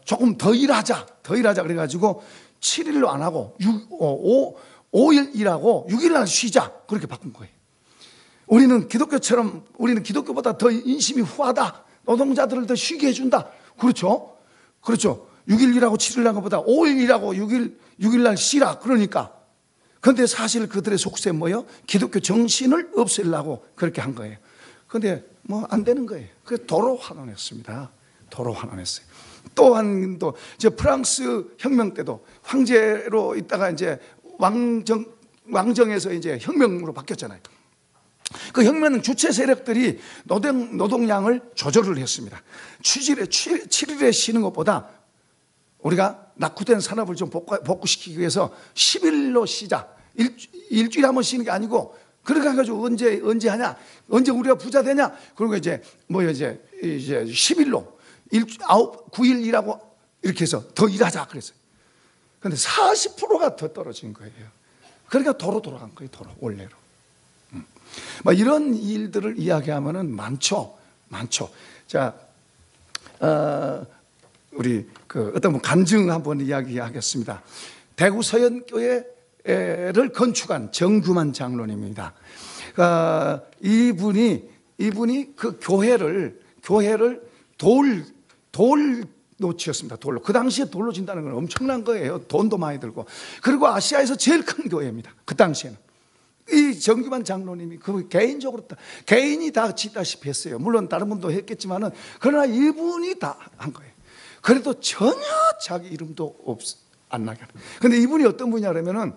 조금 더 일하자 그래가지고 7일로 안 하고 5일 일하고 6일 날 쉬자 그렇게 바꾼 거예요. 우리는 기독교보다 더 인심이 후하다. 노동자들을 더 쉬게 해준다. 그렇죠? 6일 일하고 7일 날 것보다 5일 일하고 6일 날 쉬라. 그러니까. 그런데 사실 그들의 속셈 뭐예요? 기독교 정신을 없애려고 그렇게 한 거예요. 그런데 뭐 안 되는 거예요. 그래서 도로 환원했습니다. 또한 프랑스 혁명 때도 황제로 있다가 이제 왕정에서 이제 혁명으로 바뀌었잖아요. 그 혁명 주체 세력들이 노동량을 조절을 했습니다. 7일에 쉬는 것보다 우리가 낙후된 산업을 좀 복구시키기 위해서 10일로 쉬자. 일주일에 한 번 쉬는 게 아니고, 그렇게 해가지고 언제 하냐? 언제 우리가 부자 되냐? 그리고 이제 10일로 9일 일하고 이렇게 해서 더 일하자 그랬어요. 그런데 40%가 더 떨어진 거예요. 그러니까 도로 돌아간 거예요. 도로 원래로. 이런 일들을 이야기하면은 많죠. 자, 우리 어떤 분 간증 한번 이야기하겠습니다. 대구 서현교회를 건축한 정규만 장로님입니다. 이분이 그 교회를 돌로 지었습니다. 돌로. 그 당시에 돌로 진다는 건 엄청난 거예요. 돈도 많이 들고. 그리고 아시아에서 제일 큰 교회입니다. 그 당시에는. 이 정규만 장로님이 개인적으로 개인이 다 짓다시피 했어요. 물론 다른 분도 했겠지만은, 그러나 이분이 다 한 거예요. 그래도 전혀 자기 이름도 안 나게 하는. 근데 이분이 어떤 분이냐면은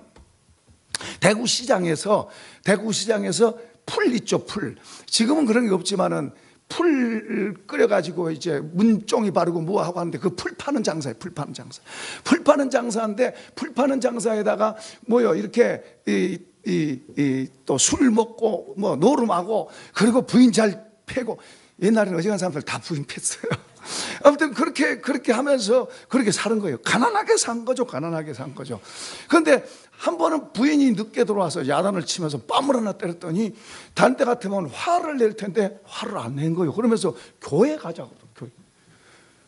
대구시장에서 풀 있죠, 풀. 지금은 그런 게 없지만은 풀 끓여가지고 이제 문종이 바르고 뭐하고 하는데, 그 풀 파는 장사예요. 풀 파는 장사인데, 풀 파는 장사에다가 이렇게 또 술 먹고 노름하고, 그리고 부인 잘 패고. 옛날에는 어지간한 사람들 다 부인 팼어요. 아무튼 그렇게 하면서 그렇게 사는 거예요. 가난하게 산 거죠. 그런데 한 번은 부인이 늦게 들어와서 야단을 치면서 뺨을 하나 때렸더니, 다른 때 같으면 화를 낼 텐데 화를 안 낸 거예요. 그러면서 교회 가자고.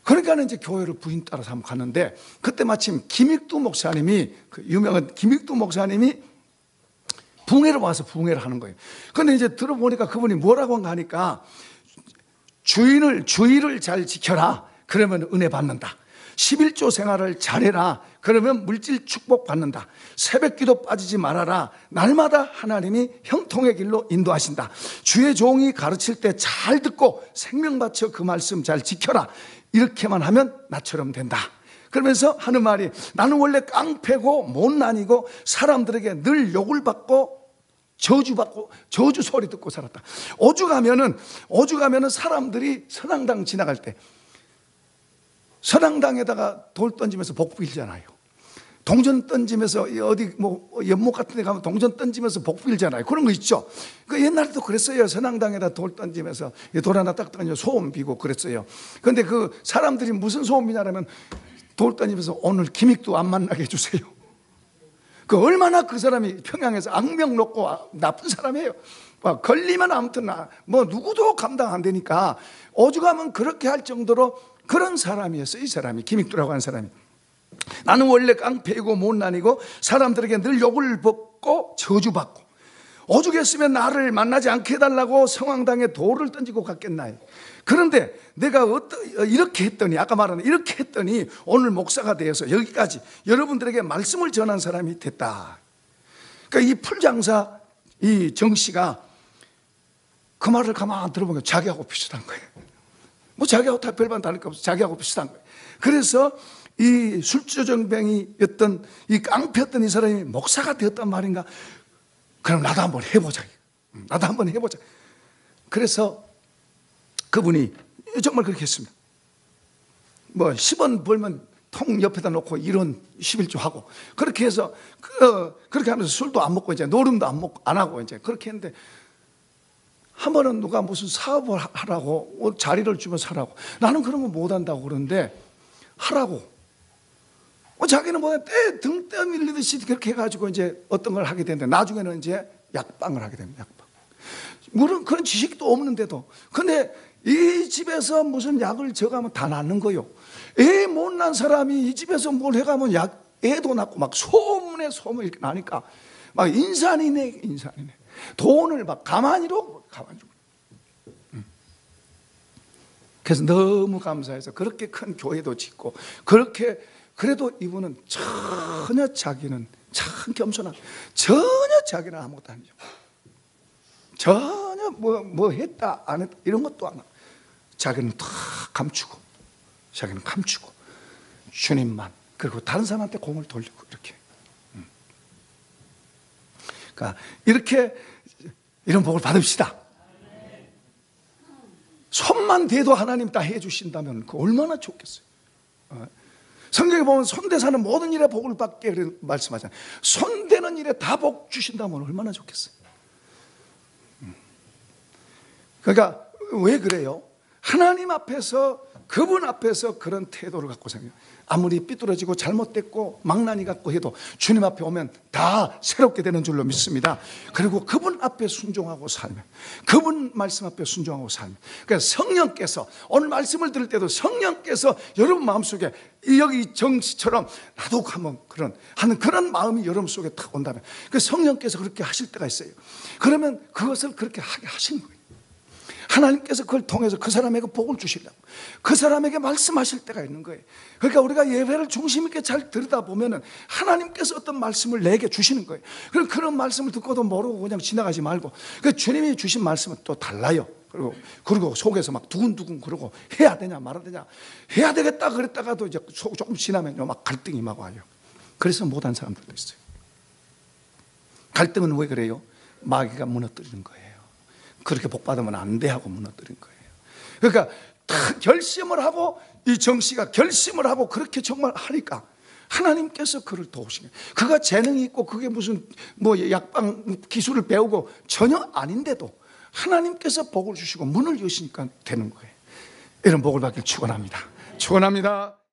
그러니까 이제 교회를 부인 따라서 한번 갔는데, 그때 마침 김익두 목사님이, 유명한 김익두 목사님이 붕해를 와서 붕해를 하는 거예요. 그런데 이제 들어보니까 그분이 뭐라고 하니까, 주의를 잘 지켜라. 그러면 은혜 받는다. 11조 생활을 잘해라. 그러면 물질 축복 받는다. 새벽 기도 빠지지 말아라. 날마다 하나님이 형통의 길로 인도하신다. 주의 종이 가르칠 때 잘 듣고 생명 바쳐 그 말씀 잘 지켜라. 이렇게만 하면 나처럼 된다. 그러면서 하는 말이, 나는 원래 깡패고 못난이고 사람들에게 늘 욕을 받고 저주받고 저주 소리 듣고 살았다. 오죽하면은 사람들이 선앙당 지나갈 때 선앙당에다가 돌 던지면서 복 빌잖아요. 동전 던지면서 어디 연못 같은 데 가면 동전 던지면서 복 빌잖아요. 그런 거 있죠. 옛날에도 그랬어요. 선앙당에다 돌 던지면서 돌 하나 딱 던져 소원 비고 그랬어요. 그런데 그 사람들이 무슨 소원 비냐면, 돌 던지면서 오늘 김익두 안 만나게 해주세요. 얼마나 그 사람이 평양에서 악명 높고 나쁜 사람이에요. 걸리면 아무튼 누구도 감당 안 되니까 오죽하면 그렇게 할 정도로 그런 사람이었어요. 이 사람이, 김익두라고 하는 사람이. 나는 원래 깡패이고 못난이고 사람들에게 늘 욕을 받고 저주받고, 오죽했으면 나를 만나지 않게 해달라고 성황당에 돌을 던지고 갔겠나요. 그런데 내가 이렇게 했더니, 아까 말한 이렇게 했더니 오늘 목사가 되어서 여기까지 여러분들에게 말씀을 전한 사람이 됐다. 그러니까 이 풀장사 이 정씨가 그 말을 가만히 들어보면 자기하고 비슷한 거예요. 자기하고 다 별반 다를 거 없어. 자기하고 비슷한 거예요. 그래서 이 술주정뱅이였던 이 깡패였던 이 사람이 목사가 되었단 말인가. 그럼 나도 한번 해보자. 그래서 그분이 정말 그렇게 했습니다. 10원 벌면 통 옆에다 놓고 이런 11조 하고, 그렇게 해서 그렇게 하면서 술도 안 먹고 이제 노름도 안 하고 이제 그렇게 했는데, 한 번은 누가 무슨 사업을 하라고 자리를 주면 사라고, 나는 그런 거 못 한다고 그러는데 하라고. 자기는 등 떠밀리듯이 그렇게 해가지고 이제 어떤 걸 하게 되는데, 나중에는 이제 약방을 하게 됩니다. 약방. 물론 그런 지식도 없는데도. 근데 이 집에서 무슨 약을 저가면 다 낫는 거요. 애 못난 사람이 이 집에서 뭘 해가면 애도 낫고 소문에 소문 이렇게 나니까 인산이네. 돈을 가만히로. 그래서 너무 감사해서 그렇게 큰 교회도 짓고, 그래도 이분은 전혀 자기는 참 겸손한, 전혀 자기는 아무것도 아니죠. 전혀 뭐 했다 안 했다 이런 것도 안 하고, 자기는 다 감추고 주님만, 그리고 다른 사람한테 공을 돌리고 이렇게. 그러니까 이렇게 이런 복을 받읍시다. 손만 대도 하나님 다 해주신다면 그 얼마나 좋겠어요. 성경에 보면 손대사는 모든 일에 복을 받게 말씀하잖아요. 손대는 일에 다 복 주신다면 얼마나 좋겠어요. 그러니까 왜 그래요? 하나님 앞에서, 그분 앞에서 그런 태도를 갖고 생겨요. 아무리 삐뚤어지고 잘못됐고 망나니 같고 해도 주님 앞에 오면 다 새롭게 되는 줄로 믿습니다. 그리고 그분 앞에 순종하고 살면, 그분 말씀 앞에 순종하고 살면, 그러니까 성령께서, 오늘 말씀을 들을 때도 성령께서 여러분 마음속에 여기 정씨처럼 나도 한번 하는 그런 마음이 여러분 속에 탁 온다면, 그 성령께서 그렇게 하실 때가 있어요. 그러면 그것을 그렇게 하게 하시는 거예요. 하나님께서 그걸 통해서 그 사람에게 복을 주시려고, 그 사람에게 말씀하실 때가 있는 거예요. 그러니까 우리가 예배를 중심 있게 잘 들여다보면 하나님께서 어떤 말씀을 내게 주시는 거예요. 그런 말씀을 듣고도 모르고 그냥 지나가지 말고, 그 주님이 주신 말씀은 또 달라요. 그리고 속에서 막 두근두근 그러고 해야 되냐 말아야 되냐, 해야 되겠다 그랬다가도 이제 조금 지나면 막 갈등이 막 와요. 그래서 못한 사람들도 있어요. 갈등은 왜 그래요? 마귀가 무너뜨리는 거예요. 그렇게 복 받으면 안 돼 하고 무너뜨린 거예요. 그러니까 다 결심을 하고, 이 정씨가 결심을 하고 그렇게 정말 하니까 하나님께서 그를 도우시는 거예요. 그가 재능이 있고 그게 무슨 약방 기술을 배우고 전혀 아닌데도 하나님께서 복을 주시고 문을 여시니까 되는 거예요. 이런 복을 받길 축원합니다. 축원합니다.